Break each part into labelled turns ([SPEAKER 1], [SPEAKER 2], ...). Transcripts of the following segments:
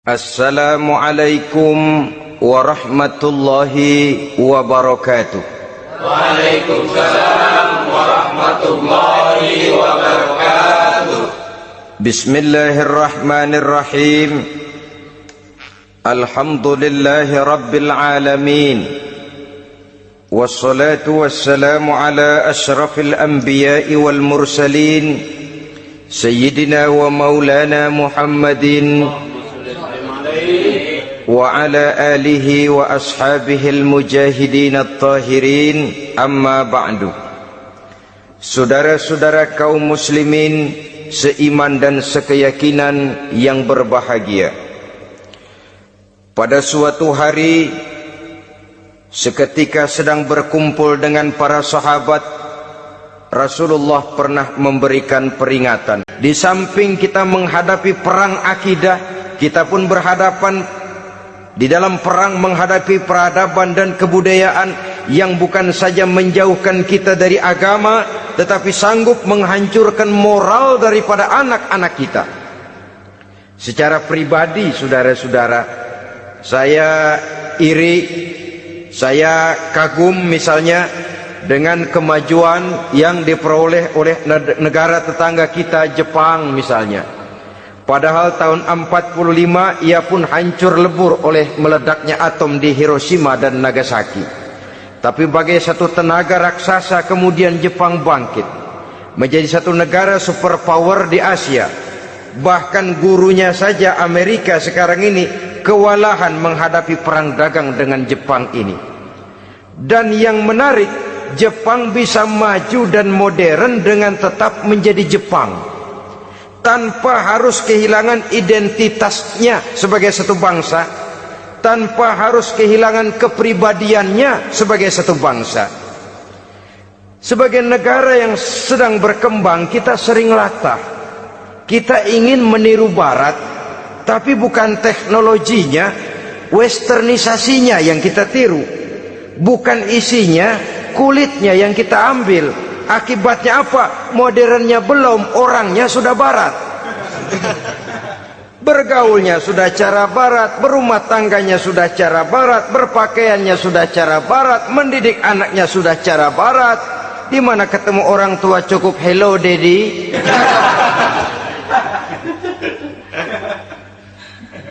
[SPEAKER 1] Assalamualaikum warahmatullahi wabarakatuh.
[SPEAKER 2] Waalaikumsalam warahmatullahi wabarakatuh.
[SPEAKER 1] Bismillahirrahmanirrahim. Alhamdulillahi rabbil alamin. Wassalatu wassalamu ala ashrafil anbiya'i wal mursalin, Sayyidina wa maulana Muhammadin wa ala alihi wa ashabihi al-mujahidin at-tahirin, amma ba'du. Saudara-saudara kaum muslimin seiman dan sekeyakinan yang berbahagia, pada suatu hari seketika sedang berkumpul dengan para sahabat, Rasulullah pernah memberikan peringatan. Di samping kita menghadapi perang akidah, kita pun berhadapan di dalam perang menghadapi peradaban dan kebudayaan yang bukan saja menjauhkan kita dari agama, tetapi sanggup menghancurkan moral daripada anak-anak kita. Secara pribadi, saudara-saudara, saya iri, saya kagum misalnya dengan kemajuan yang diperoleh oleh negara tetangga kita, Jepang misalnya. Padahal tahun 45 ia pun hancur lebur oleh meledaknya atom di Hiroshima dan Nagasaki. Tapi bagai satu tenaga raksasa kemudian Jepang bangkit menjadi satu negara superpower di Asia. Bahkan gurunya saja, Amerika sekarang ini, kewalahan menghadapi perang dagang dengan Jepang ini. Dan yang menarik, Jepang bisa maju dan modern dengan tetap menjadi Jepang, tanpa harus kehilangan identitasnya sebagai satu bangsa, tanpa harus kehilangan kepribadiannya sebagai satu bangsa. Sebagai negara yang sedang berkembang, kita sering latah. Kita ingin meniru Barat, tapi bukan teknologinya, westernisasinya yang kita tiru, bukan isinya, kulitnya yang kita ambil. Akibatnya apa? Modernnya belum, orangnya sudah Barat. Bergaulnya sudah cara Barat, berumah tangganya sudah cara Barat, berpakaiannya sudah cara Barat, mendidik anaknya sudah cara Barat. Di mana ketemu orang tua cukup hello daddy.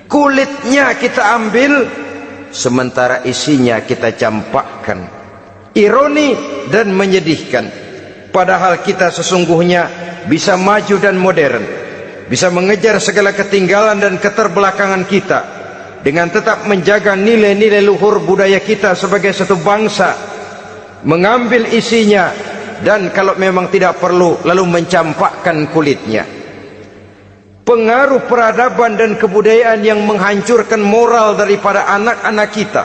[SPEAKER 1] Kulitnya kita ambil, sementara isinya kita campakkan. Ironi dan menyedihkan. Padahal kita sesungguhnya bisa maju dan modern, bisa mengejar segala ketinggalan dan keterbelakangan kita dengan tetap menjaga nilai-nilai luhur budaya kita sebagai satu bangsa, mengambil isinya, dan kalau memang tidak perlu lalu mencampakkan kulitnya. Pengaruh peradaban dan kebudayaan yang menghancurkan moral daripada anak-anak kita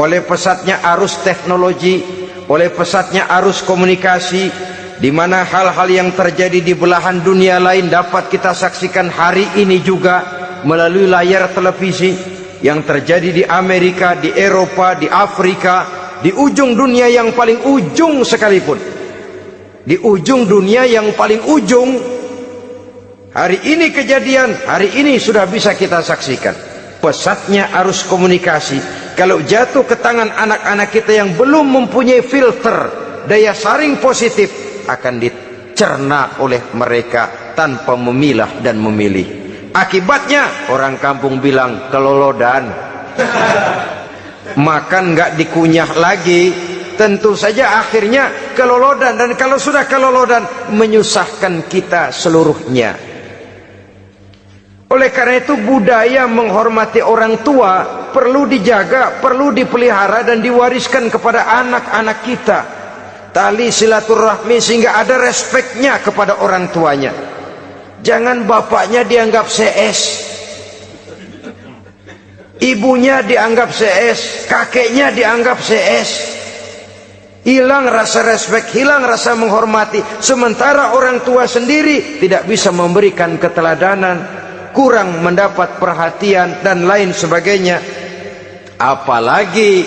[SPEAKER 1] oleh pesatnya arus teknologi, oleh pesatnya arus komunikasi, di mana hal-hal yang terjadi di belahan dunia lain dapat kita saksikan hari ini juga melalui layar televisi. Yang terjadi di Amerika, di Eropa, di Afrika, di ujung dunia yang paling ujung sekalipun, di ujung dunia yang paling ujung, hari ini kejadian, hari ini sudah bisa kita saksikan. Pesatnya arus komunikasi, kalau jatuh ke tangan anak-anak kita yang belum mempunyai filter daya saring positif, akan dicerna oleh mereka tanpa memilah dan memilih. Akibatnya orang kampung bilang kelolodan. Makan nggak dikunyah lagi, tentu saja akhirnya kelolodan. Dan kalau sudah kelolodan, menyusahkan kita seluruhnya. Oleh karena itu, budaya menghormati orang tua perlu dijaga, perlu dipelihara dan diwariskan kepada anak-anak kita. Tali silaturahmi sehingga ada respeknya kepada orang tuanya. Jangan bapaknya dianggap CS, ibunya dianggap CS, kakeknya dianggap CS. Hilang rasa respek, hilang rasa menghormati. Sementara orang tua sendiri tidak bisa memberikan keteladanan, kurang mendapat perhatian dan lain sebagainya. Apalagi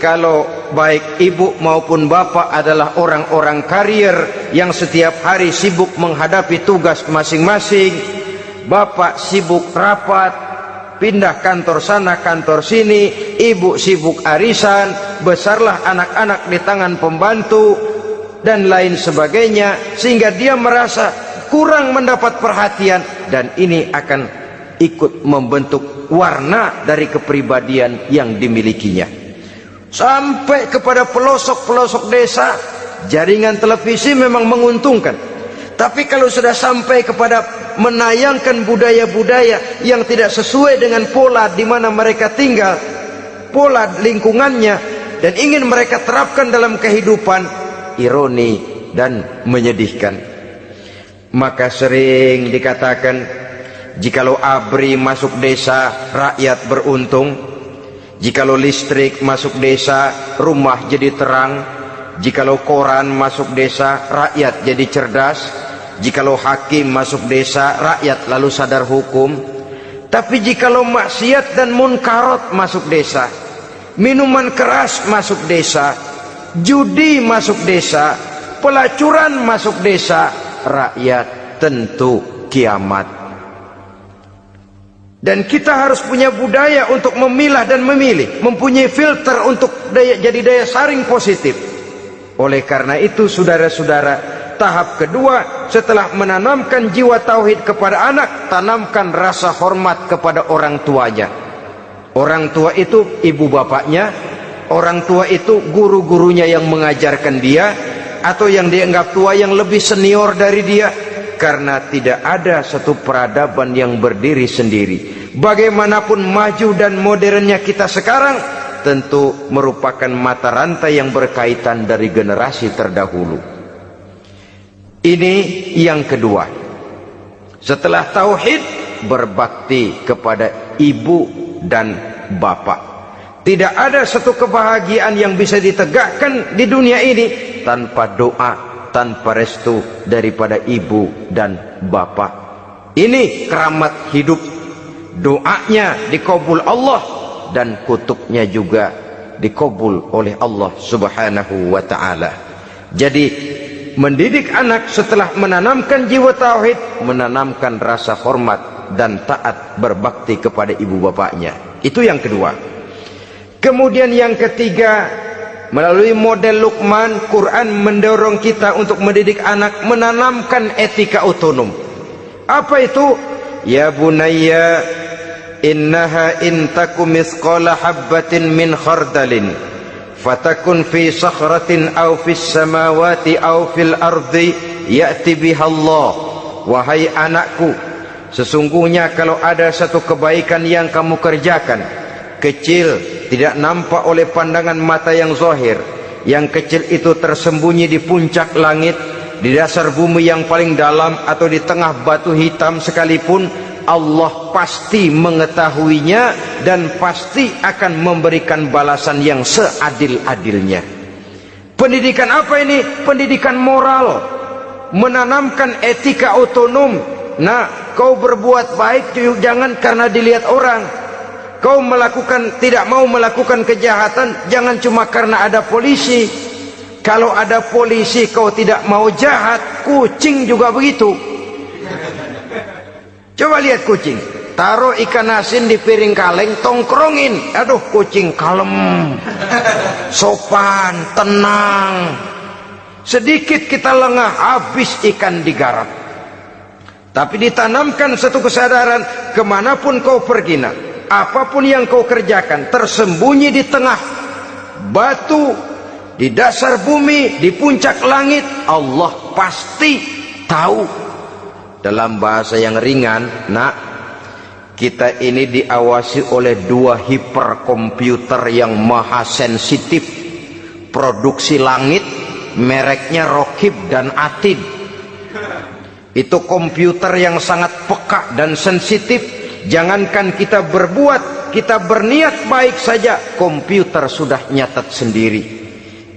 [SPEAKER 1] kalau baik ibu maupun bapak adalah orang-orang karier yang setiap hari sibuk menghadapi tugas masing-masing. Bapak sibuk rapat, pindah kantor sana kantor sini, ibu sibuk arisan, besarlah anak-anak di tangan pembantu dan lain sebagainya, sehingga dia merasa kurang mendapat perhatian, dan ini akan ikut membentuk warna dari kepribadian yang dimilikinya. Sampai kepada pelosok-pelosok desa, jaringan televisi memang menguntungkan. Tapi kalau sudah sampai kepada menayangkan budaya-budaya yang tidak sesuai dengan pola di mana mereka tinggal, pola lingkungannya, dan ingin mereka terapkan dalam kehidupan, ironi dan menyedihkan. Maka sering dikatakan, jikalau ABRI masuk desa, rakyat beruntung. Jikalau listrik masuk desa, rumah jadi terang. Jikalau koran masuk desa, rakyat jadi cerdas. Jikalau hakim masuk desa, rakyat lalu sadar hukum. Tapi jikalau maksiat dan munkarat masuk desa, minuman keras masuk desa, judi masuk desa, pelacuran masuk desa, rakyat tentu kiamat. Dan kita harus punya budaya untuk memilah dan memilih, mempunyai filter untuk jadi daya saring positif. Oleh karena itu, saudara-saudara, tahap kedua setelah menanamkan jiwa tauhid kepada anak, tanamkan rasa hormat kepada orang tuanya. Orang tua itu ibu bapaknya, orang tua itu guru-gurunya yang mengajarkan dia, atau yang dianggap tua yang lebih senior dari dia. Karena tidak ada satu peradaban yang berdiri sendiri. Bagaimanapun maju dan modernnya kita sekarang, tentu merupakan mata rantai yang berkaitan dari generasi terdahulu. Ini yang kedua. Setelah tauhid, berbakti kepada ibu dan bapak. Tidak ada satu kebahagiaan yang bisa ditegakkan di dunia ini tanpa doa, tanpa restu daripada ibu dan bapak. Ini keramat hidup. Doanya dikabul Allah, dan kutuknya juga dikabul oleh Allah Subhanahu wa ta'ala. Jadi mendidik anak setelah menanamkan jiwa tauhid, menanamkan rasa hormat dan taat berbakti kepada ibu bapaknya. Itu yang kedua. Kemudian yang ketiga, melalui model Luqman, Quran mendorong kita untuk mendidik anak, menanamkan etika otonom. Apa itu? Ya bunayya, innaha in takum mithqala habbatin min khardalin fatakun fi sakhratin aw fis samawati aw fil ardi ya'ti biha Allah. Wahai anakku, sesungguhnya kalau ada satu kebaikan yang kamu kerjakan, kecil, tidak nampak oleh pandangan mata yang zahir, yang kecil itu tersembunyi di puncak langit, di dasar bumi yang paling dalam, atau di tengah batu hitam sekalipun, Allah pasti mengetahuinya dan pasti akan memberikan balasan yang seadil-adilnya. Pendidikan apa ini? Pendidikan moral, menanamkan etika otonom. Nah, kau berbuat baik jangan karena dilihat orang. Kau tidak mau melakukan kejahatan jangan cuma karena ada polisi. Kalau ada polisi kau tidak mau jahat, kucing juga begitu. Coba lihat kucing, taruh ikan asin di piring kaleng, tongkrongin, aduh kucing kalem, sopan, tenang. Sedikit kita lengah, habis ikan digarap. Tapi ditanamkan satu kesadaran, kemanapun kau pergi, nak, apapun yang kau kerjakan, tersembunyi di tengah batu, di dasar bumi, di puncak langit, Allah pasti tahu. Dalam bahasa yang ringan, nak, kita ini diawasi oleh dua hiperkomputer yang maha sensitif, produksi langit, mereknya Rokib dan Atid. Itu komputer yang sangat peka dan sensitif. Jangankan kita berbuat, kita berniat baik saja, komputer sudah nyatat sendiri.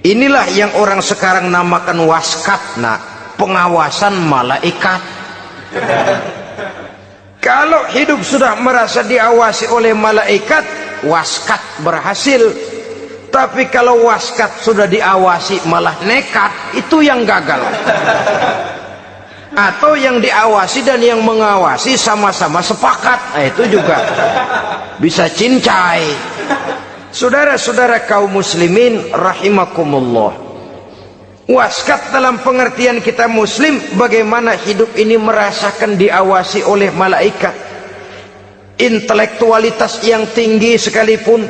[SPEAKER 1] Inilah yang orang sekarang namakan waskat, nak, pengawasan malaikat. Kalau hidup sudah merasa diawasi oleh malaikat, waskat berhasil. Tapi kalau waskat sudah diawasi malah nekat, itu yang gagal. Atau yang diawasi dan yang mengawasi sama-sama sepakat, itu juga bisa cincai. Saudara-saudara kaum muslimin rahimakumullah, waskat dalam pengertian kita muslim, bagaimana hidup ini merasakan diawasi oleh malaikat. Intelektualitas yang tinggi sekalipun,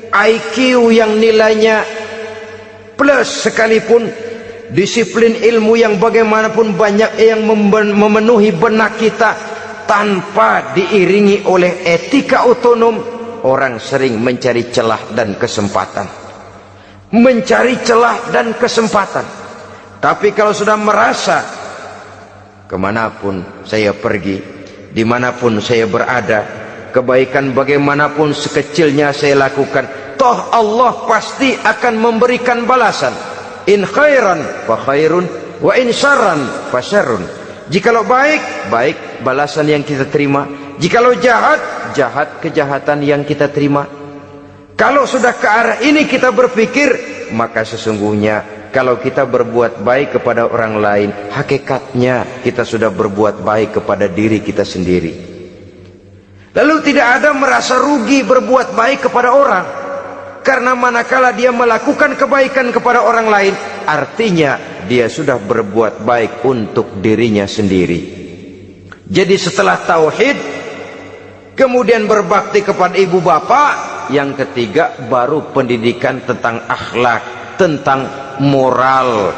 [SPEAKER 1] IQ yang nilainya plus sekalipun, disiplin ilmu yang bagaimanapun banyak yang memenuhi benak kita, tanpa diiringi oleh etika otonom, orang sering mencari celah dan kesempatan. Mencari celah dan kesempatan. Tapi kalau sudah merasa, kemanapun saya pergi, dimanapun saya berada, kebaikan bagaimanapun sekecilnya saya lakukan, toh Allah pasti akan memberikan balasan. In khairan fa khairun, wa in syarran fa syarrun. Jikalau baik, baik balasan yang kita terima. Jikalau jahat, jahat kejahatan yang kita terima. Kalau sudah ke arah ini kita berpikir, maka sesungguhnya kalau kita berbuat baik kepada orang lain, hakikatnya kita sudah berbuat baik kepada diri kita sendiri. Lalu tidak ada merasa rugi berbuat baik kepada orang, karena manakala dia melakukan kebaikan kepada orang lain, artinya dia sudah berbuat baik untuk dirinya sendiri. Jadi setelah tauhid, kemudian berbakti kepada ibu bapak, yang ketiga baru pendidikan tentang akhlak, tentang moral.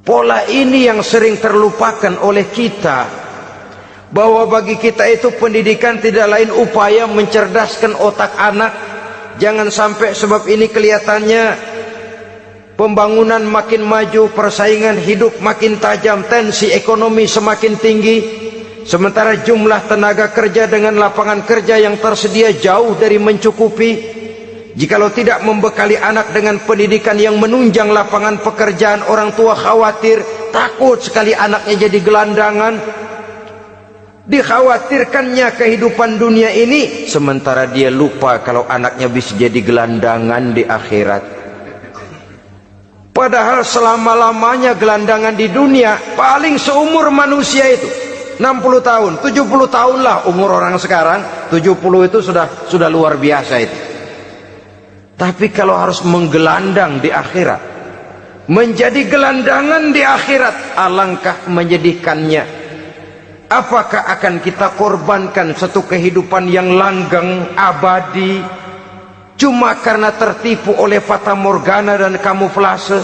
[SPEAKER 1] Pola ini yang sering terlupakan oleh kita, bahwa bagi kita itu pendidikan tidak lain upaya mencerdaskan otak anak. Jangan sampai sebab ini kelihatannya pembangunan makin maju, persaingan hidup makin tajam, tensi ekonomi semakin tinggi, sementara jumlah tenaga kerja dengan lapangan kerja yang tersedia jauh dari mencukupi. Jikalau tidak membekali anak dengan pendidikan yang menunjang lapangan pekerjaan, orang tua khawatir, takut sekali anaknya jadi gelandangan. Dikhawatirkannya kehidupan dunia ini, sementara dia lupa kalau anaknya bisa jadi gelandangan di akhirat. Padahal selama-lamanya gelandangan di dunia paling seumur manusia itu 60 tahun, 70 tahun lah umur orang sekarang. 70 itu sudah luar biasa itu. Tapi kalau harus menggelandang di akhirat, menjadi gelandangan di akhirat, alangkah menyedihkannya. Apakah akan kita korbankan satu kehidupan yang langgeng, abadi, cuma karena tertipu oleh fata morgana dan kamuflase?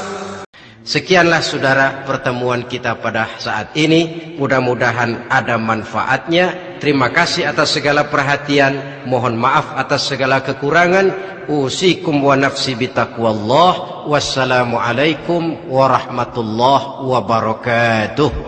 [SPEAKER 1] Sekianlah saudara pertemuan kita pada saat ini. Mudah-mudahan ada manfaatnya. Terima kasih atas segala perhatian. Mohon maaf atas segala kekurangan. Usikum wa nafsi bitaqwallah. Wassalamualaikum warahmatullahi wabarakatuh.